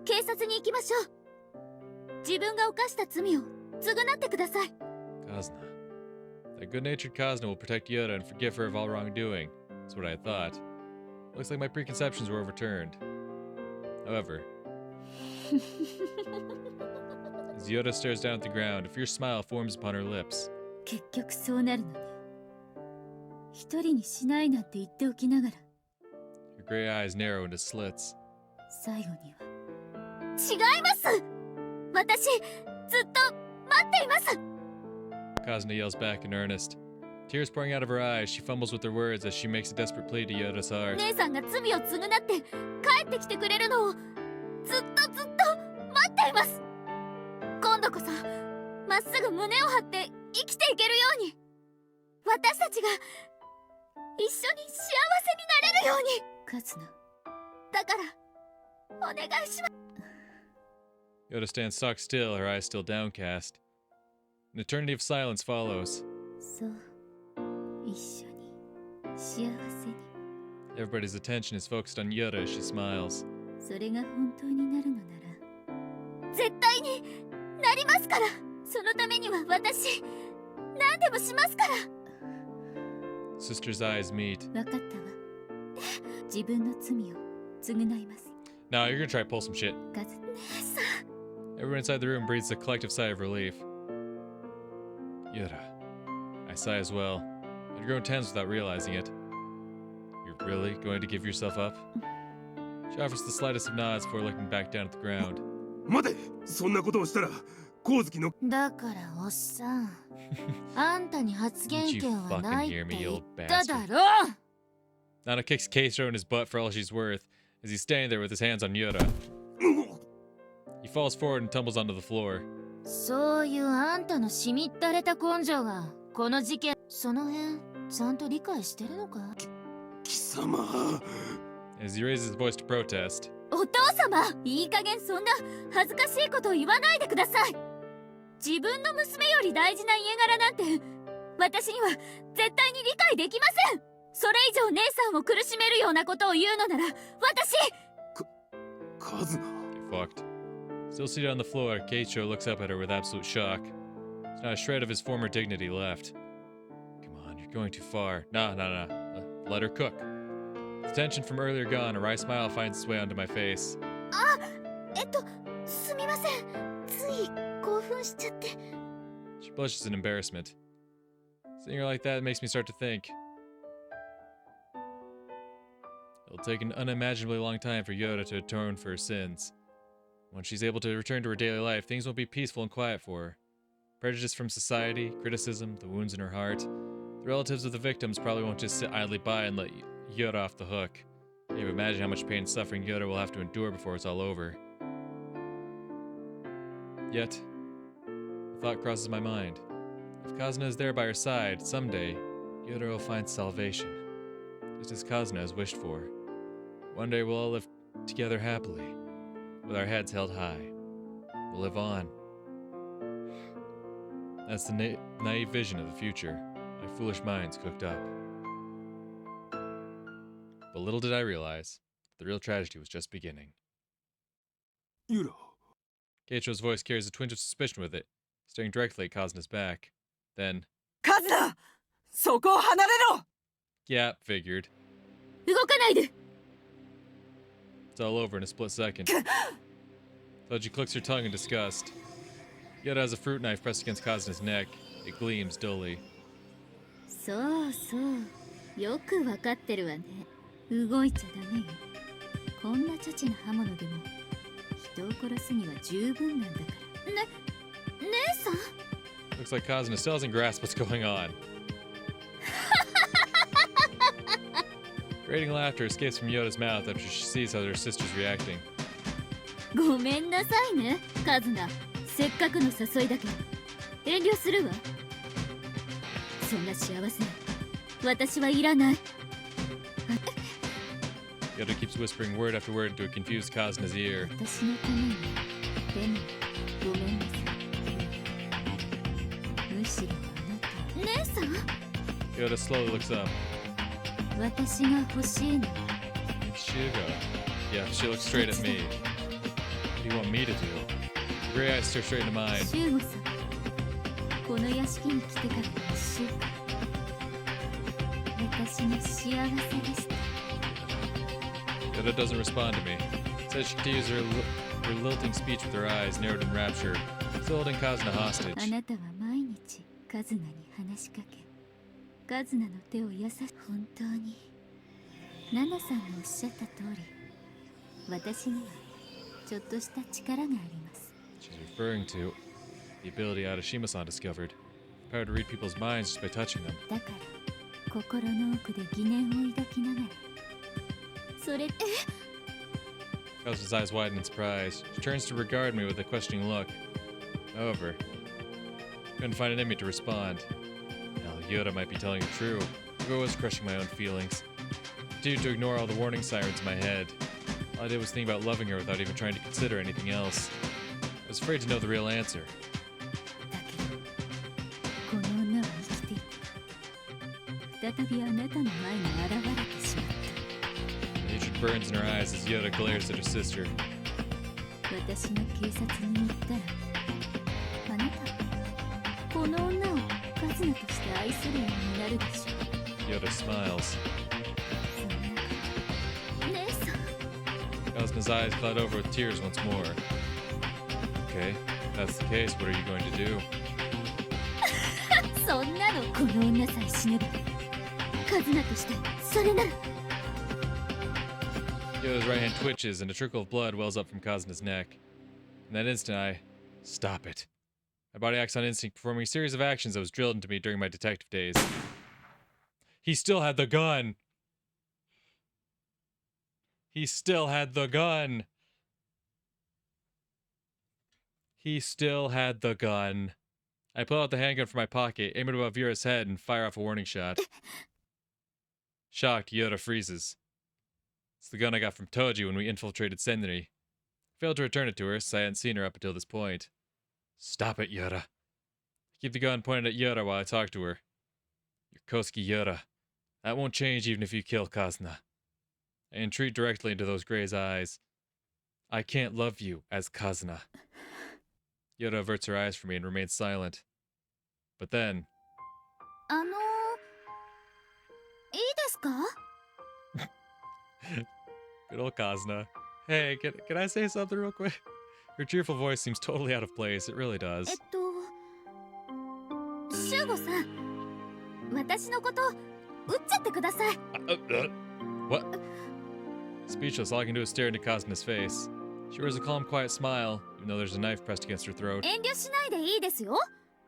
警察に行きましょう。自分が犯した罪を償ってください。 Kazuna. That good-natured Kazuna will protect Yoda and forgive her of all wrongdoing. That's what I thought. Looks like my preconceptions were overturned. However, as Yoda stares down at the ground, a fierce smile forms upon her lips. 結局そうなるのね。一人にしないなんて言っておきながら。Her gray eyes narrow into slits. 最後には。違います。私、ずっと待っています。Kazuna yells back in earnest. Tears pouring out of her eyes, she fumbles with her words as she makes a desperate plea to Yoda's heart. 姉さんが罪を償って帰ってきてくれるのをずっと待っています。今度こそまっすぐ胸を張って生きていけるように、私たちが一緒に幸せになれるように。カズナ、だからお願いします。Yoda stands stock still, her eyes still downcast. An eternity of silence follows. そう、一緒に幸せに。Everybody's attention is focused on Yoda as she smiles. それが本当になるのなら絶対になりますから。そのためには私何でもしますから。 Sisters' eyes meet. 分かったわ。自分の罪を償います。 Now you're gonna try to pull some shit. カズ、姉さん。 Everyone inside the room breathes a collective sigh of relief. Yoda. I sigh as well. I'd grown tense without realizing it. You're really going to give yourself up? She offers the slightest of nods before looking back down at the ground. 待て、そんなことをしたら光月の。だからおっさん、あんたに発言権はないって言っただろ。 Nana kicks Keitaro in his butt for all she's worth as he's standing there with his hands on Yoda. He falls forward and tumbles onto the floor. そういうあんたのしみったれた根性がこの事件、その辺ちゃんと理解してるのか。貴様。 As he raises his voice to protest. お父様、いい加減そんな恥ずかしいことを言わないでください。自分の娘より大事な家柄なんて私には絶対に理解できません。それ以上姉さんを苦しめるようなことを言うのなら私。カズナ。 Get fucked. Still seated on the floor, Keiichiro looks up at her with absolute shock. There's not a shred of his former dignity left. Come on, you're going too far. Nah. Let her cook. The tension from earlier gone, a wry smile finds its way onto my face. あ、すみません。つい興奮しちゃって。 She blushes in embarrassment. Seeing her like that makes me start to think. It'll take an unimaginably long time for Yoda to atone for her sins. Once she's able to return to her daily life, things won't be peaceful and quiet for her. Prejudice from society, criticism, the wounds in her heart. The relatives of the victims probably won't just sit idly by and let Yoda off the hook. Can't even imagine how much pain and suffering Yoda will have to endure before it's all over. Yet, a thought crosses my mind. If Kazuna is there by her side, someday, Yoda will find salvation. Just as Kazuna has wished for. One day we'll all live together happily, with our heads held high. We'll live on. That's the naive vision of the future my foolish minds cooked up. But little did I realize, the real tragedy was just beginning. Yoda. Keiichiro's voice carries a twinge of suspicion with it, staring directly at Kazuna's back. Then, カズナ、そこを離れろ。 yeah, figured. 動かないで。 It's all over in a split second. Though she clicks her tongue in disgust. Yoda has a fruit knife pressed against Kazuna's neck. It gleams dully. そうそう、よくわかってるわね。動いちゃダメよ。こんなチャチな刃物でも人を殺すには十分なんだから。姉さん。 Looks like Kazuna still hasn't grasped what's going on. Grating laughter escapes from Yoda's mouth after she sees how her sister's reacting. ごめんなさいね、カズナ。せっかくの誘いだけど遠慮するわ。そんな幸せ私はいらない。 Yoda keeps whispering word after word into a confused Kazuna's ear. 私のためにでもごめんなさい。むしろあなた。姉さん。 Yoda slowly looks up. 私が欲しいの。 It's Shugo. Yeah, she looks straight at me. What do you want me to do? Her gray eyes stare straight into mine. シュウゴさん、この屋敷に来てから1週間、私の幸せでした。Yoda doesn't respond to me. Instead, she continues her lilting speech with her eyes narrowed in rapture, still holding Kazna hostage. あなたは毎日カズナに話しかけ、カズナの手を優し本当にナナさんのおっしゃった通り、私にはちょっとした力があります。 She's referring to the ability Adashima-san discovered, the power to read people's minds just by touching them. だから心の奥で疑念を抱きながら、それKazuna's eyes widen in surprise. She turns to regard me with a questioning look. However, I couldn't find it in me to respond. Hell, Yoda might be telling the truth. Maybe I was crushing my own feelings. I continued to ignore all the warning sirens in my head. All I did was think about loving her without even trying to consider anything else. I was afraid to know the real answer. だけどこの女は生きていて、再びあなたの前に現れてしまった。 Hatred burns in her eyes as Yoda glares at her sister. 私が警察に行ったら、あなたはこの女をカズナとして愛するようになるでしょう。 Yoda smiles. そんな姉さん。 Kazuna's eyes cloud over with tears once more. Okay, if that's the case, what are you going to do? そんなのこの女さえ死ねばカズナとしてそれなら。 Yoda's right hand twitches and a trickle of blood wells up from Kazuna's neck. In that instant, stop it. My body acts on instinct, performing a series of actions that was drilled into me during my detective days. He still had the gun! He still had the gun! He still had the gun. I pull out the handgun from my pocket, aim it above Yura's head, and fire off a warning shot. Shocked, Yoda freezes. It's the gun I got from Toji when we infiltrated Senri. Failed to return it to her, since I hadn't seen her up until this point. Stop it, Yoda. I keep the gun pointed at Yoda while I talk to her. You're Kosuke Yoda. That won't change even if you kill Kazuna. I entreat directly into those Grey's eyes. I can't love you as Kazuna. Yoda averts her eyes from me and remains silent. But then... いいですか？ Good old Kazuna. Hey, can I say something real quick? Her cheerful voice seems totally out of place. It really does. シュウゴさん、私のこと撃っちゃってください。What? Speechless, all I can do is stare into Kazuna's face. She wears a calm, quiet smile, even though there's a knife pressed against her throat. 遠慮しないでいいですよ。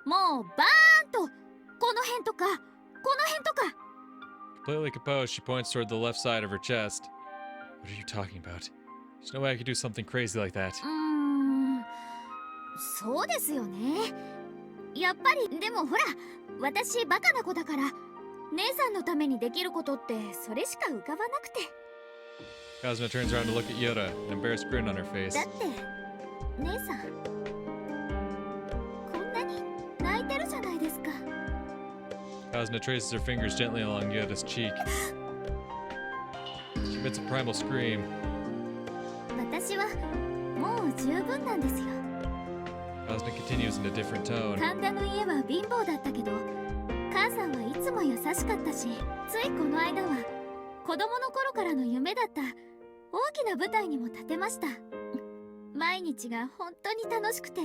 もうバーンとこの辺とかこの辺とか。 Completely composed, she points toward the left side of her chest. What are you talking about? There's no way I could do something crazy like that. そうですよね。やっぱりでもほら、私バカな子だから姉さんのためにできることってそれしか浮かばなくて。 Kazuna turns around to look at Yoda, an embarrassed grin on her face. だって姉さんこんなに泣いてるじゃないですか。 Kazuna traces her fingers gently along Yoda's cheek. She emits a primal scream. 私はもう十分なんですよ。 Kazuna continues in a different tone. 神田の家は貧乏だったけど母さんはいつも優しかったし、ついこの間は子供の頃からの夢だった大きな舞台にも立てました。毎日が本当に楽しくて、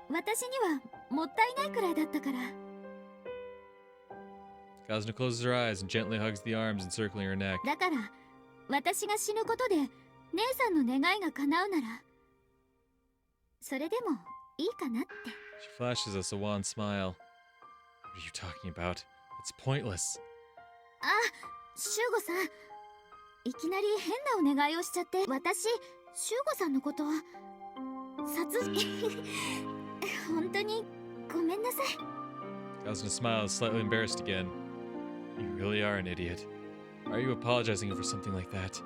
私にはもったいないくらいだったから。 Kazuna closes her eyes and gently hugs the arms encircling her neck. だから私が死ぬことで姉さんの願いが叶うならそれでもいいかなって。 She flashes us a wan smile. What are you talking about? It's pointless. あ、シュウゴさん、いきなり変なお願いをしちゃって、私、シュウゴさんのこと本当にごめんなさい。 Kazuna smiles, slightly embarrassed again. You really are an idiot. Why are you apologizing for something like that?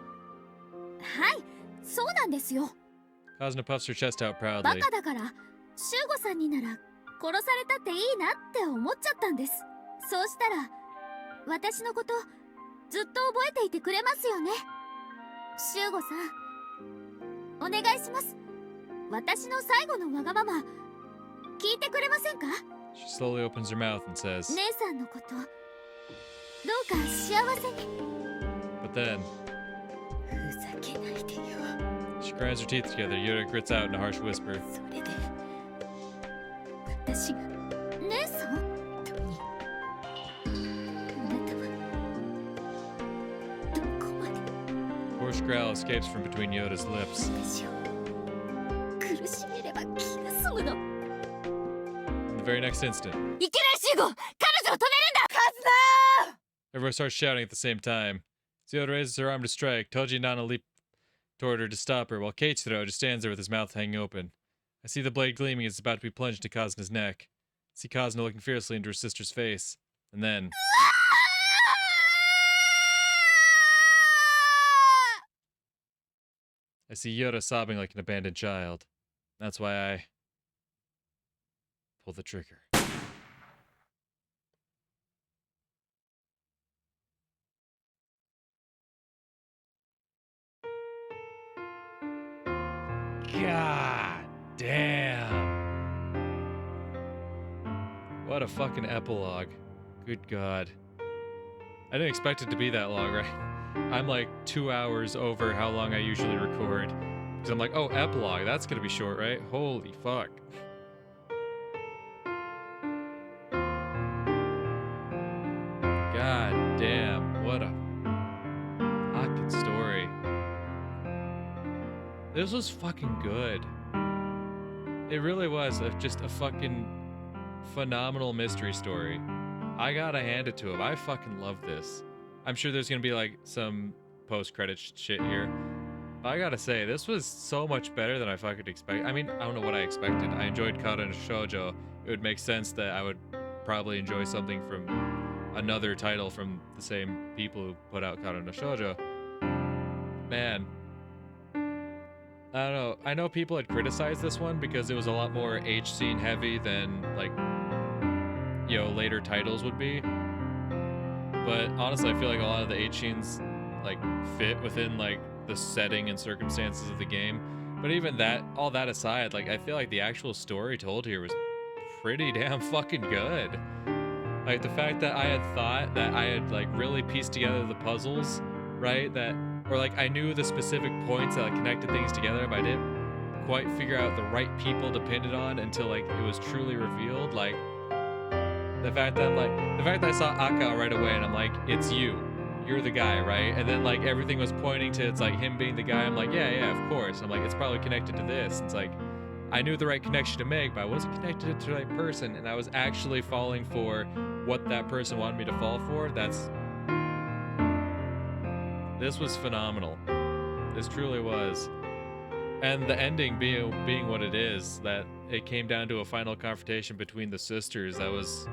はい、そうなんですよ。 Kazuna puffs her chest out バ proudly. カだからシュウゴさんになら殺されたっていいなって思っちゃったんです。そうしたら私のことずっと覚えていてくれますよね。シュウゴさん、お願いします。私の最後のわがまま聞いてくれませんか？ She slowly opens her mouth and says, 姉さんのことどうか幸せに。 but then, けないでよ。 She grinds her teeth together. Yoda grits out in a harsh whisper. それで私が姉さんトニー、あなたはどこまで Hoarse growl escapes from between Yoda's lips. 私を苦しめれば気が済むの。 In the very next instant, いけない集合、彼女を止めるんだ。カズナ everyone starts shouting at the same time. As Yoda raises her arm to strike, Toji and Nana leap toward her to stop her, while Keiichiro just stands there with his mouth hanging open. I see the blade gleaming as it's about to be plunged into Kazuna's neck. I see Kazuna looking fiercely into her sister's face. And then... I see Yoda sobbing like an abandoned child. That's why I... pull the trigger. God damn. What a fucking epilogue. Good God. I didn't expect it to be that long, right? I'm like 2 hours over how long I usually record. Because I'm like, oh, epilogue, that's gonna be short, right? Holy fuck. God damn, what a fucking story. This was fucking good. It really was just a fucking phenomenal mystery story. I gotta hand it to him. I fucking love this. I'm sure there's gonna be like some post-credit shit here. But I gotta say, this was so much better than I fucking expected. I mean, I don't know what I expected. I enjoyed Kata no Shoujo. It would make sense that I would probably enjoy something from another title from the same people who put out Kata no Shoujo. Man. I don't know. I know people had criticized this one because it was a lot more H scene heavy than, like, you know, later titles would be. But honestly, I feel like a lot of the H scenes, like, fit within, like, the setting and circumstances of the game. But even that, all that aside, like, I feel like the actual story told here was pretty damn fucking good. Like, the fact that I had thought that I had, like, really pieced together the puzzles, right? That, or, like, I knew the specific points that, like, connected things together, but I didn't quite figure out the right people to pin it on until, like, it was truly revealed. Like, the fact that I saw Akka right away and I'm like, it's you. You're the guy, right? And then, like, everything was pointing to, it's like him being the guy. I'm like, yeah, of course. I'm like, it's probably connected to this. It's like, I knew the right connection to make, but I wasn't connected to the right person. And I was actually falling for what that person wanted me to fall for. This was phenomenal. This truly was. And the ending being what it is, that it came down to a final confrontation between the sisters, that was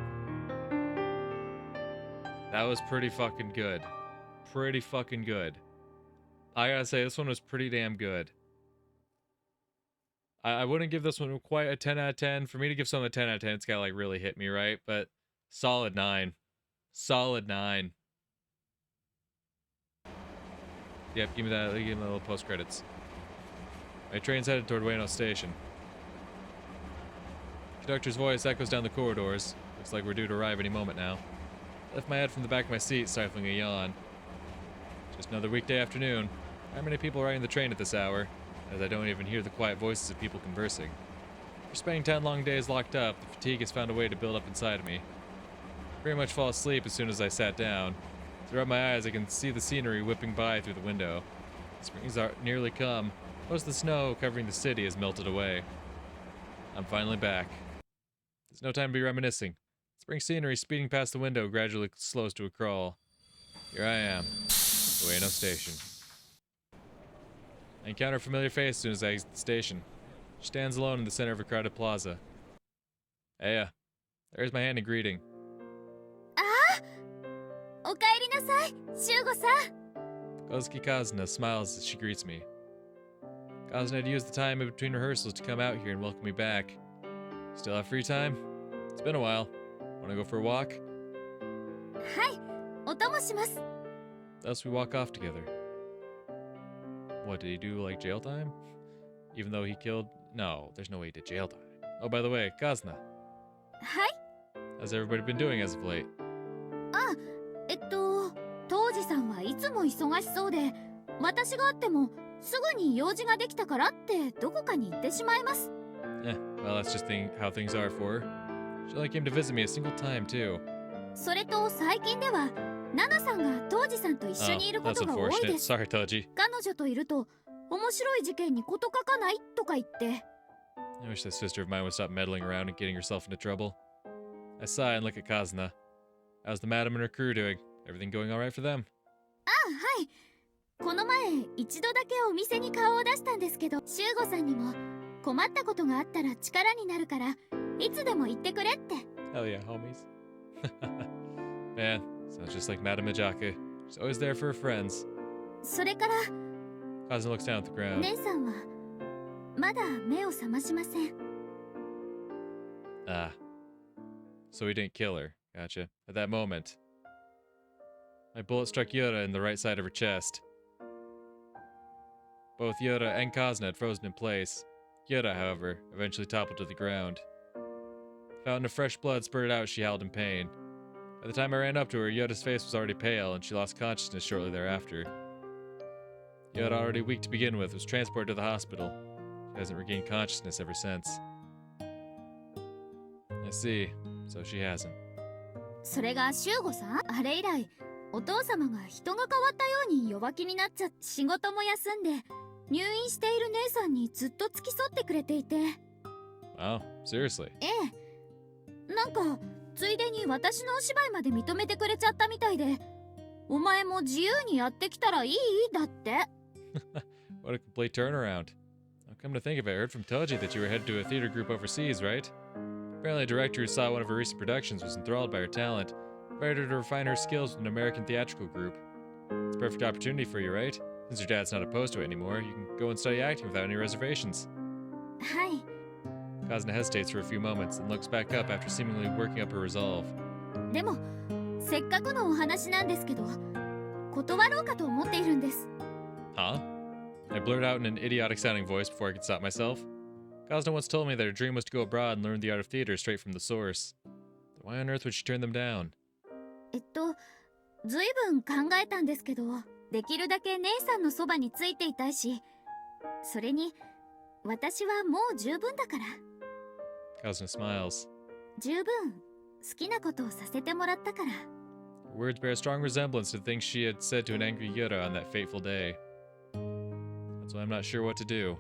pretty fucking good. Pretty fucking good. I gotta say, this one was pretty damn good. I wouldn't give this one quite a 10 out of 10. For me to give something a 10 out of 10, it's gotta, like, really hit me, right? But solid 9. Solid 9. Yep, give me that little post-credits. My train's headed toward Ueno Station. Conductor's voice echoes down the corridors. Looks like we're due to arrive any moment now. I lift my head from the back of my seat, stifling a yawn. Just another weekday afternoon. How many people riding the train at this hour? As I don't even hear the quiet voices of people conversing. After spending 10 long days locked up, the fatigue has found a way to build up inside of me. I pretty much fall asleep as soon as I sat down. As I rub my eyes, I can see the scenery whipping by through the window. Spring's nearly come. Most of the snow covering the city has melted away. I'm finally back. There's no time to be reminiscing. Spring scenery speeding past the window gradually slows to a crawl. Here I am, Ueno Station. I encounter a familiar face as soon as I exit the station. She stands alone in the center of a crowded plaza. Aya, there's my hand in greeting. Ah! おかえりなさい、修吾さん。 Kozuki Kazuna smiles as she greets me. Kazuna had used the time in between rehearsals to come out here and welcome me back. Still have free time? It's been a while. Wanna go for a walk? はい、お供します。 Thus we walk off together. What, did he do, like, jail time? Even though he killed... No, there's no way he did jail time. Oh, by the way, Kazuna. はい。 How's everybody been doing as of late? あ、当時さんはいつも忙しそうで、私が会ってもすぐに用事ができたからってどこかに行ってしまいます。 Well, that's just how things are for her. She only came to visit me a single time, too. それと最近ではナナさんが当時さんと一緒にいるこ That's とが多い unfortunate. です。 Sorry, Toji. 彼女といると面白い事件に事欠かないとか言って。 I wish that sister of mine would stop meddling around and getting herself into trouble. I sigh and look at Kazuna. How's the madam and her crew doing? Everything going alright for them? あ、はい。この前一度だけお店に顔を出したんですけど、修吾さんにも困ったことがあったら力になるからいつでも言ってくれって。 Hell yeah, homies. Man, sounds just like Madame Majaka. She's always there for her friends. それから Kazuna looks down at the ground. 姉さんはまだ目を覚ましません。 Ah. So he didn't kill her. Gotcha. At that moment, my bullet struck Yoda in the right side of her chest. Both Yoda and Kazuna had frozen in place. Yoda, however, eventually toppled to the ground. A fountain of fresh blood spurted out as she howled in pain. By the time I ran up to her, Yoda's face was already pale, and she lost consciousness shortly thereafter. Yoda, already weak to begin with, was transported to the hospital. She hasn't regained consciousness ever since. I see. So she hasn't. それが修吾さん、あれ以来お父様が人が変わったように弱気になっちゃって、仕事も休んで入院している姉さんにずっと付き添ってくれていて。 Wow, seriously? ええ、なんかついでに私のお芝居まで認めてくれちゃったみたいで、お前も自由にやってきたらいいだって。 What a complete turnaround. Now, come to think of it, I heard from Toji that you were headed to a theater group overseas, right? Apparently, a director who saw one of her recent productions was enthralled by her talent, invited her to refine her skills with an American theatrical group. It's a perfect opportunity for you, right? Since your dad's not opposed to it anymore, you can go and study acting without any reservations. はい。 Kazuna hesitates for a few moments and looks back up after seemingly working up her resolve. でもせっかくのお話なんですけど、断ろうかと思っているんです。 Huh? I blurted out in an idiotic sounding voice before I could stop myself. Kazuna once told me that her dream was to go abroad and learn the art of theater straight from the source. Then why on earth would she turn them down? ずいぶん考えたんですけど、できるだけ姉さんのそばについていたいし、それに私はもう十分だから。 Kazuna smiles. 十分好きなことをさせてもらったから。 Her words bear a strong resemblance to the things she had said to an angry Yoda on that fateful day. That's why I'm not sure what to do.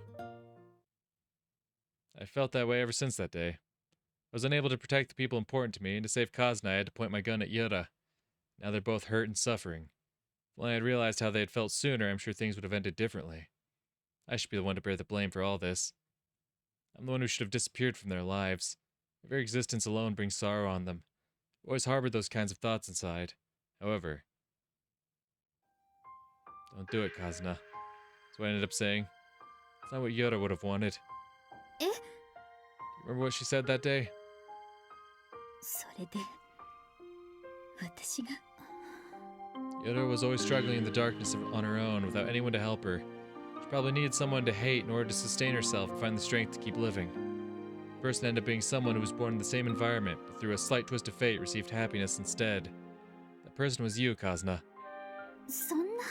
I felt that way ever since that day. I was unable to protect the people important to me, and to save Kazuna I had to point my gun at Yoda. Now they're both hurt and suffering. If only I had realized how they had felt sooner, I'm sure things would have ended differently. I should be the one to bear the blame for all this. I'm the one who should have disappeared from their lives. Their very existence alone brings sorrow on them. I've always harbored those kinds of thoughts inside. However, don't do it, Kazuna. That's what I ended up saying. It's not what Yoda would have wanted. え? Do you remember what she said that day? それで私が Yoda was always struggling in the darkness on her own without anyone to help her. She probably needed someone to hate in order to sustain herself and find the strength to keep living. The person ended up being someone who was born in the same environment, but through a slight twist of fate received happiness instead. That person was you, Kazuna. そんな。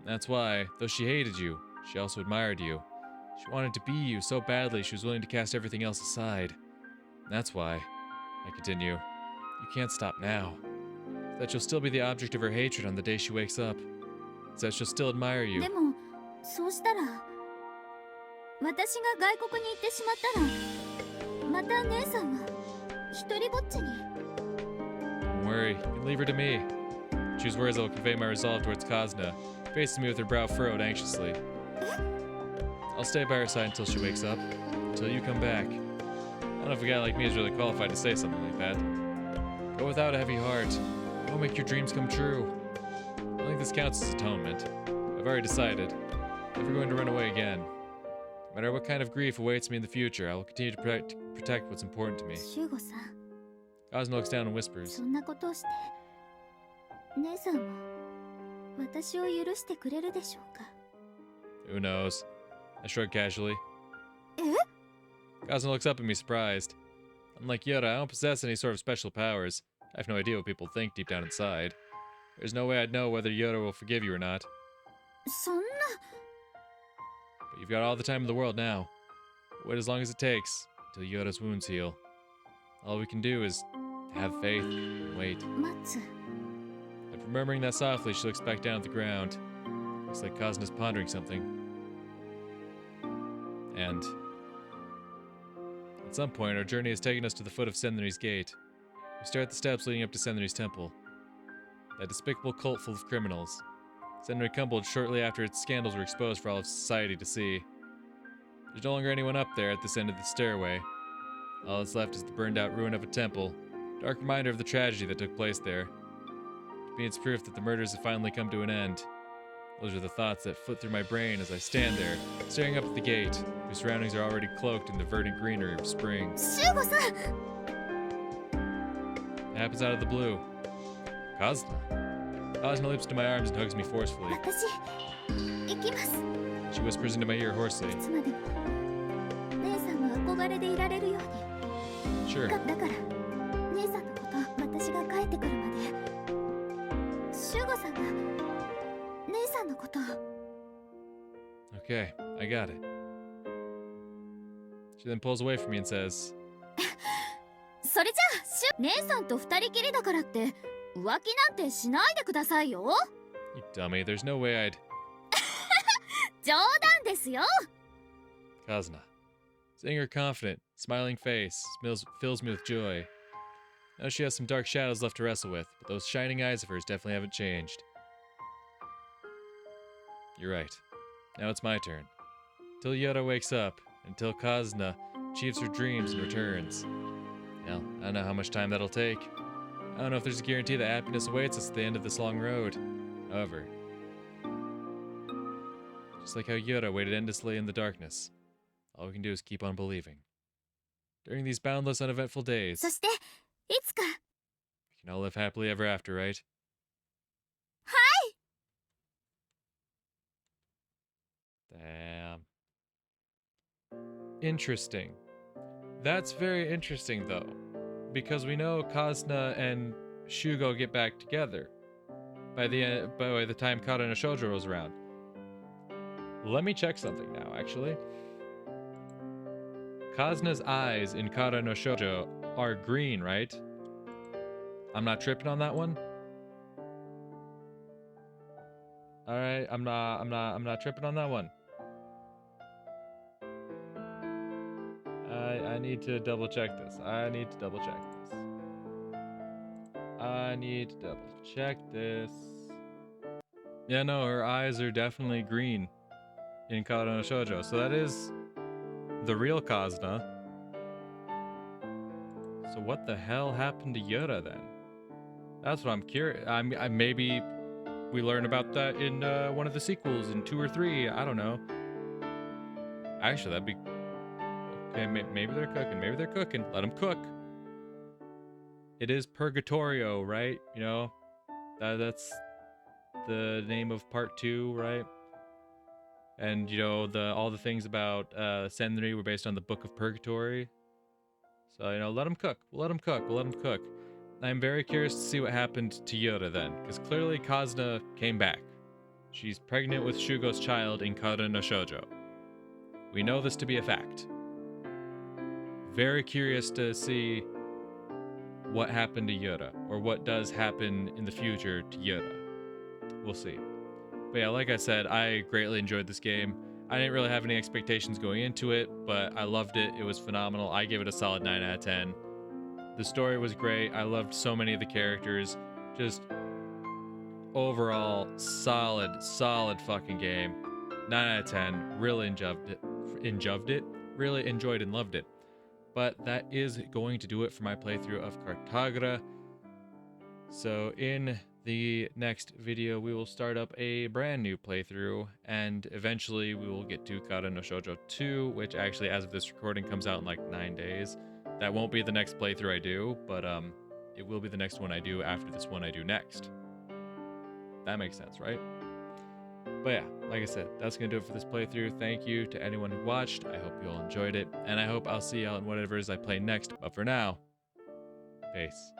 That's why, though she hated you, she also admired you. She wanted to be you so badly she was willing to cast everything else aside. That's why, I continue, you can't stop now. That you'll still be the object of her hatred on the day she wakes up. It's that she'll still admire you. でもそうしたら私が外国に行ってしまったらまた姉さんは一人ぼっちに。 Don't worry, you can leave her to me. Choose words that will convey my resolve towards Kazuna, facing me with her brow furrowed anxiously. I'll stay by her side until she wakes up, until you come back. I don't know if a guy like me is really qualified to say something like that. Go without a heavy heart. Go make your dreams come true. I think this counts as atonement. I've already decided. I'm never going to run away again. No matter what kind of grief awaits me in the future, I will continue to protect what's important to me. 修吾さん、 Kazuna looks down and whispers. そんなことをして姉さんは私を許してくれるでしょうか。 Who knows? I shrug casually. え? Kazuna looks up at me surprised. Unlike Yoda, I don't possess any sort of special powers. I have no idea what people think deep down inside. There's no way I'd know whether Yoda will forgive you or not. そんな。 But you've got all the time in the world now. Wait as long as it takes until Yoda's wounds heal. All we can do is have faith and wait. 待つ。 And from murmuring that softly, she looks back down at the ground. Looks like Kazna's pondering something. And at some point, our journey has taken us to the foot of Senri's gate. We stare at the steps leading up to Senri's temple. That despicable cult full of criminals. Senri crumbled shortly after its scandals were exposed for all of society to see. There's no longer anyone up there at this end of the stairway. All that's left is the burned out ruin of a temple, dark reminder of the tragedy that took place there. To me, it's proof that the murders have finally come to an end. Those are the thoughts that flit through my brain as I stand there, staring up at the gate, whose surroundings are already cloaked in the verdant greenery of spring. シュウゴさん。 It happens out of the blue. Kazna. Kazna leaps to my arms and hugs me forcefully. 私行きます。 She whispers into my ear hoarsely. いつまでも姉さんの憧れでいられるように。 Sure. だから姉さんのこと私が帰ってくるまでシュウゴさんが姉さんのことを。 Okay, I got it. She then pulls away from me and says, それじゃあ姉さんと二人きりだからって浮気なんてしないでくださいよ。 You dummy, there's no way I'd... 冗談ですよ。 Kazna. Seeing her confident, smiling face fills me with joy. Now she has some dark shadows left to wrestle with, but those shining eyes of hers definitely haven't changed. You're right. Now it's my turn. Till Yoda wakes up, until Kazna achieves her dreams and returns. Well, I don't know how much time that'll take. I don't know if there's a guarantee that happiness awaits us at the end of this long road. However, just like how Yoda waited endlessly in the darkness, all we can do is keep on believing. During these boundless, uneventful days, そしていつか we can all live happily ever after, right? Damn. Interesting. That's very interesting, though, because we know Kazna and Shugo get back together by the time Kara no Shoujo rolls around. Let me check something now, actually. Kazna's eyes in Kara no Shoujo are green, right? I'm not tripping on that one. All right, I'm not tripping on that one. I need to double check this. I need to double check this. Yeah, no, her eyes are definitely green in Kara no Shoujo. So that is the real Kazna. So what the hell happened to Yoda then? That's what I'm curious. I maybe we learn about that in one of the sequels in 2 or 3. I don't know. Actually, that'd be... Okay, maybe they're cooking. Maybe they're cooking. Let them cook. It is Purgatorio, right? You know, that's the name of part 2, right? And you know, all the things about Senri were based on the Book of Purgatory. So you know, let them cook. We'll let them cook. We'll let them cook. I'm very curious to see what happened to Yoda then, because clearly Kazna came back. She's pregnant with Shugo's child in Kara no Shoujo. We know this to be a fact. Very curious to see what happened to Yoda, or what does happen in the future to Yoda. We'll see. But yeah, like I said, I greatly enjoyed this game. I didn't really have any expectations going into it, but I loved it. It was phenomenal. I gave it a solid 9 out of 10. The story was great. I loved so many of the characters. Just overall, solid fucking game. 9 out of 10. Really enjoyed it. Really enjoyed and loved it. But that is going to do it for my playthrough of Cartagra. So in the next video, we will start up a brand new playthrough, and eventually we will get to Kara no Shoujo 2, which actually, as of this recording, comes out in like 9 days. That won't be the next playthrough I do, but it will be the next one I do after this one I do next. That makes sense, right? But yeah, like I said, that's going to do it for this playthrough. Thank you to anyone who watched. I hope you all enjoyed it, and I hope I'll see y'all in whatever it is I play next. But for now, peace.